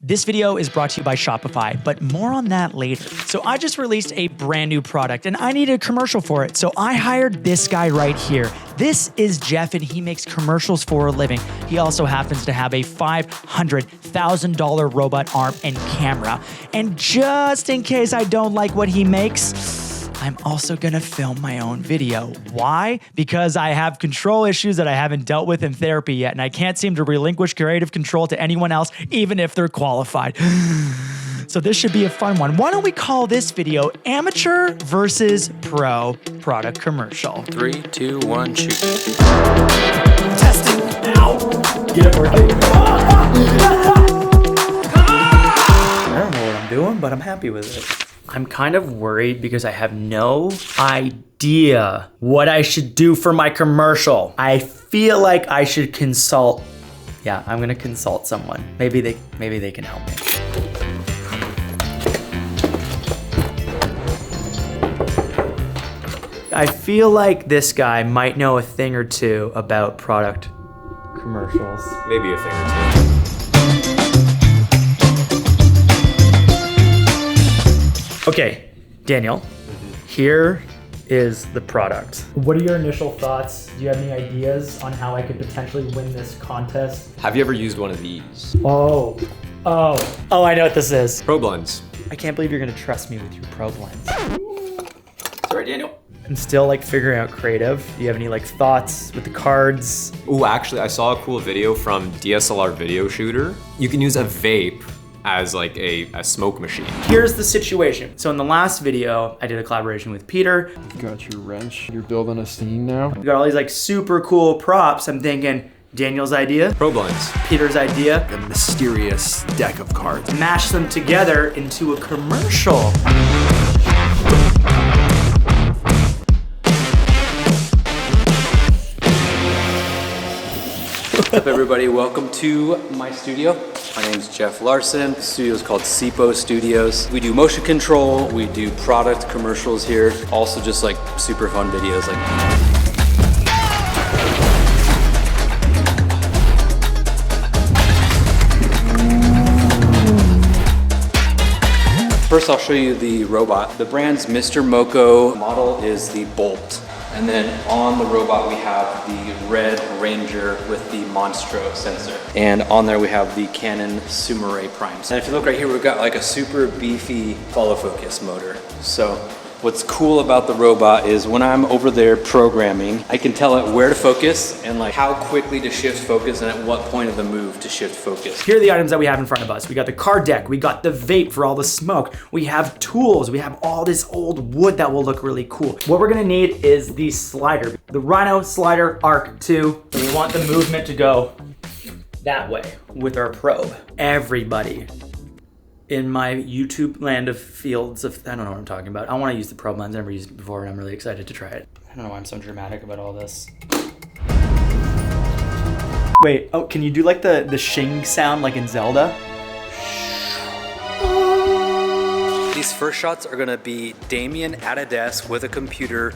This video is brought to you by Shopify, but more on that later. So I just released a brand new product and I needed a commercial for it. So I hired this guy right here. This is Jeff and he makes commercials for a living. He also happens to have a $500,000 robot arm and camera. And just in case I don't like what he makes, I'm also gonna film my own video. Why? Because I have control issues that I haven't dealt with in therapy yet, and I can't seem to relinquish creative control to anyone else, even if they're qualified. So this should be a fun one. Why don't we call this video Amateur versus Pro Product Commercial? 3, 2, 1, shoot. Testing. Ow! Get it working. I don't know what I'm doing, but I'm happy with it. I'm kind of worried because I have no idea what I should do for my commercial. I feel like I should consult. Yeah, I'm gonna consult someone. Maybe they can help me. I feel like this guy might know a thing or two about product commercials. Maybe a thing or two. Okay, Daniel, here is the product. What are your initial thoughts? Do you have any ideas on how I could potentially win this contest? Have you ever used one of these? Oh, I know what this is. Probe lens. I can't believe you're gonna trust me with your probe lens. Sorry, Daniel. I'm still like figuring out creative. Do you have any like thoughts with the cards? Ooh, actually, I saw a cool video from DSLR Video Shooter. You can use a vape as like a smoke machine. Here's the situation. So in the last video, I did a collaboration with Peter. You got your wrench. You're building a scene now. We got all these like super cool props. I'm thinking Daniel's idea, Probe lens. Peter's idea, A mysterious deck of cards. mash them together into a commercial. What's up, everybody? Welcome to my studio. My name's Jeff Larson. The studio is called SIPO Studios. We do motion control, we do product commercials here, also just like super fun videos like First, I'll show you the robot. The brand's Mr. Moko. Model is the Bolt. And then on the robot, we have the Red Ranger with the Monstro sensor. And on there, we have the Canon Sumire Primes. And if you look right here, we've got like a super beefy follow focus motor. So what's cool about the robot is when I'm over there programming, I can tell it where to focus and like how quickly to shift focus and at what point of the move to shift focus. Here are the items that we have in front of us. We got the card deck, we got the vape for all the smoke, we have tools, we have all this old wood that will look really cool. What we're gonna need is the slider. The Rhino Slider Arc 2. We want the movement to go that way with our probe. Everybody in my YouTube land of fields of, I don't know what I'm talking about. I want to use the probe lens. I've never used it before and I'm really excited to try it. I don't know why I'm so dramatic about all this. Wait, oh, can you do like the shing sound like in Zelda? These first shots are gonna be Damien at a desk with a computer,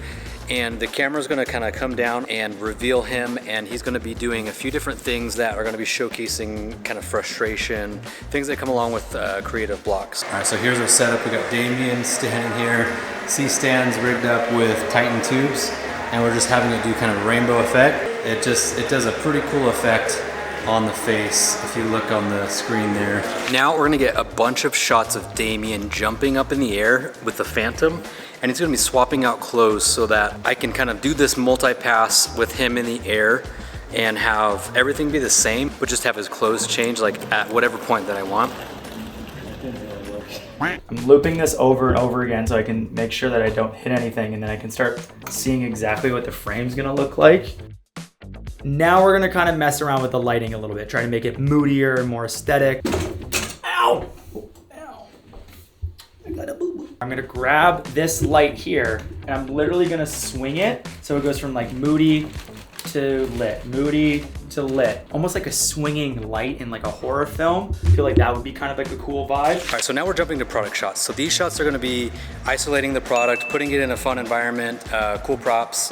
and the camera's gonna kind of come down and reveal him, and he's gonna be doing a few different things that are gonna be showcasing kind of frustration, things that come along with creative blocks. All right, so here's our setup. We got Damien standing here, C-stands rigged up with Titan tubes, and we're just having it do kind of rainbow effect. It does a pretty cool effect on the face if you look on the screen there. Now we're gonna get a bunch of shots of Damien jumping up in the air with the Phantom, and he's gonna be swapping out clothes so that I can kind of do this multi-pass with him in the air and have everything be the same, but just have his clothes change like at whatever point that I want. I'm looping this over and over again so I can make sure that I don't hit anything, and then I can start seeing exactly what the frame's gonna look like. Now we're gonna kind of mess around with the lighting a little bit, try to make it moodier and more aesthetic. Ow! Ow. I got a boo-boo. I'm gonna grab this light here, and I'm literally gonna swing it so it goes from like moody to lit, moody to lit. Almost like a swinging light in like a horror film. I feel like that would be kind of like a cool vibe. All right, so now we're jumping to product shots. So these shots are gonna be isolating the product, putting it in a fun environment, cool props,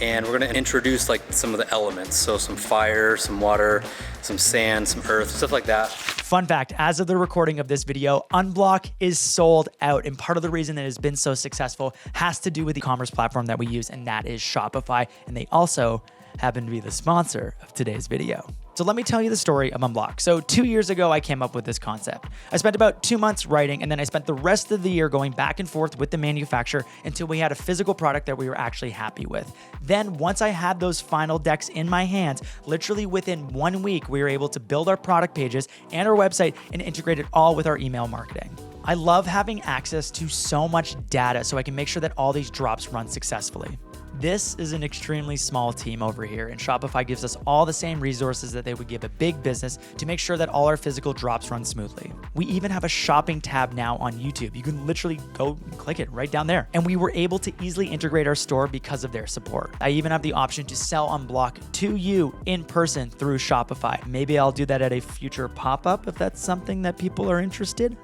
and we're gonna introduce like some of the elements. So some fire, some water, some sand, some earth, stuff like that. Fun fact, as of the recording of this video, Unblock is sold out. And part of the reason that it has been so successful has to do with the e-commerce platform that we use, and that is Shopify. And they also happen to be the sponsor of today's video. So let me tell you the story of Unblock. So 2 years ago, I came up with this concept. I spent about 2 months writing, and then I spent the rest of the year going back and forth with the manufacturer until we had a physical product that we were actually happy with. Then once I had those final decks in my hands, literally within 1 week, we were able to build our product pages and our website and integrate it all with our email marketing. I love having access to so much data so I can make sure that all these drops run successfully. This is an extremely small team over here, and Shopify gives us all the same resources that they would give a big business to make sure that all our physical drops run smoothly. We even have a shopping tab now on YouTube. You can literally go and click it right down there. And we were able to easily integrate our store because of their support. I even have the option to sell Unblock to you in person through Shopify. Maybe I'll do that at a future pop-up if that's something that people are interested.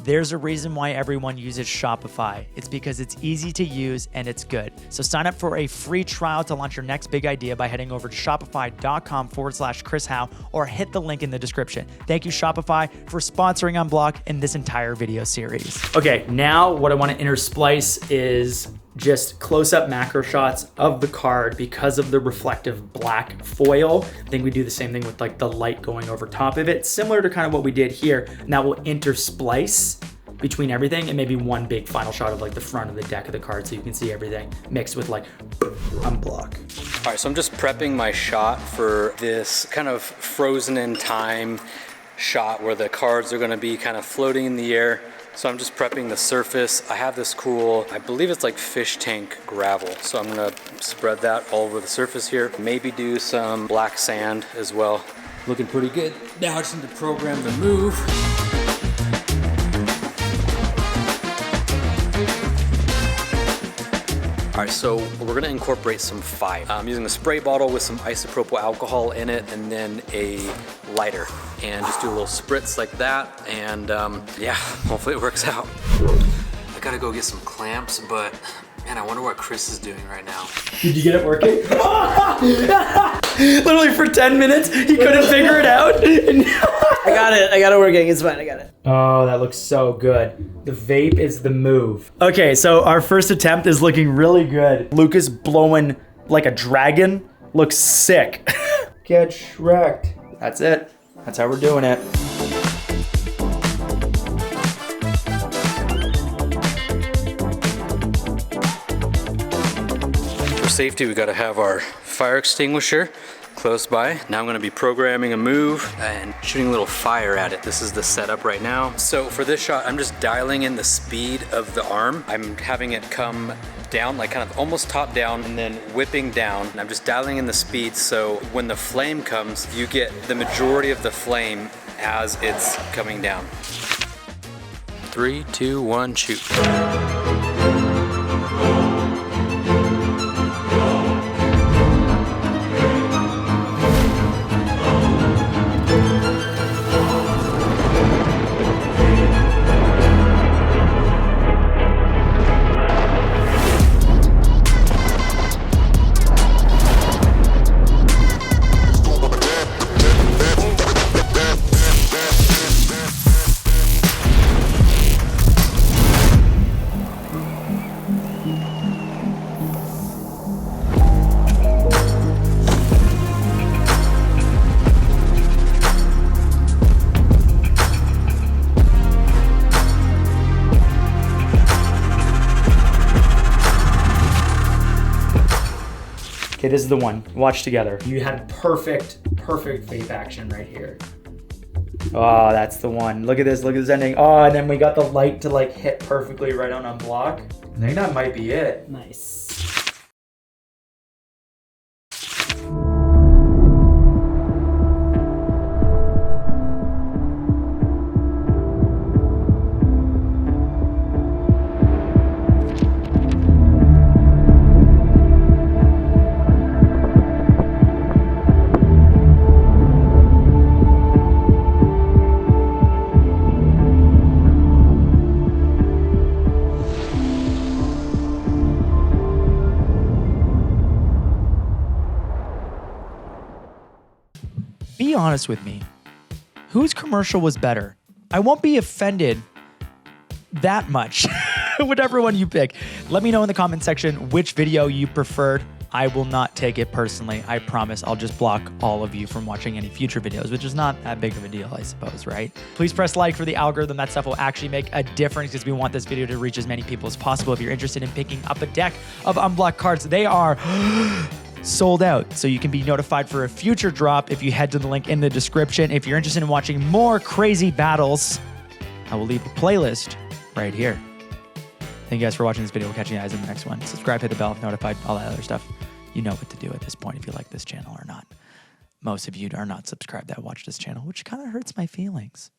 There's a reason why everyone uses Shopify. It's because it's easy to use and it's good. So sign up for a free trial to launch your next big idea by heading over to shopify.com/Chris Howe or hit the link in the description. Thank you, Shopify, for sponsoring Unblock in this entire video series. Okay, now what I want to intersplice is just close-up macro shots of the card because of the reflective black foil. I think we do the same thing with like the light going over top of it, similar to kind of what we did here. And that will intersplice between everything and maybe one big final shot of like the front of the deck of the card so you can see everything mixed with like Unblock. All right, so I'm just prepping my shot for this kind of frozen in time shot where the cards are gonna be kind of floating in the air. So I'm just prepping the surface. I have this cool, I believe it's like fish tank gravel. So I'm gonna spread that all over the surface here. Maybe do some black sand as well. Looking pretty good. Now I just need to program the move. All right, so we're gonna incorporate some fire. I'm using a spray bottle with some isopropyl alcohol in it and then a lighter. And just do a little spritz like that, and yeah, hopefully it works out. I gotta go get some clamps, but man, I wonder what Chris is doing right now. Did you get it working? Literally for 10 minutes, he couldn't figure it out. I got it working, it's fine, I got it. Oh, that looks so good. The vape is the move. Okay, so our first attempt is looking really good. Lucas blowing like a dragon looks sick. Get Shrek'd. That's it. That's how we're doing it. For safety, we gotta have our fire extinguisher close by. Now I'm gonna be programming a move and shooting a little fire at it. This is the setup right now. So for this shot, I'm just dialing in the speed of the arm. I'm having it come down, like kind of almost top down and then whipping down. And I'm just dialing in the speed so when the flame comes, you get the majority of the flame as it's coming down. 3, 2, 1, shoot. Okay, this is the one. Watch together. You had perfect vape action right here. Oh, that's the one. Look at this ending. Oh, and then we got the light to like hit perfectly right on Unblock. I think that might be it. Nice. honest with me. Whose commercial was better? I won't be offended that much. Whatever one you pick. Let me know in the comment section which video you preferred. I will not take it personally. I promise. I'll just block all of you from watching any future videos, which is not that big of a deal, I suppose, right? Please press like for the algorithm. That stuff will actually make a difference because we want this video to reach as many people as possible. If you're interested in picking up a deck of unblocked cards, they are sold out. So you can be notified for a future drop if you head to the link in the description. If you're interested in watching more crazy battles, I will leave a playlist right here. Thank you guys for watching this video. We'll catch you guys in the next one. Subscribe, hit the bell if notified, all that other stuff. You know what to do at this point if you like this channel or not. Most of you are not subscribed that watch this channel, which kind of hurts my feelings.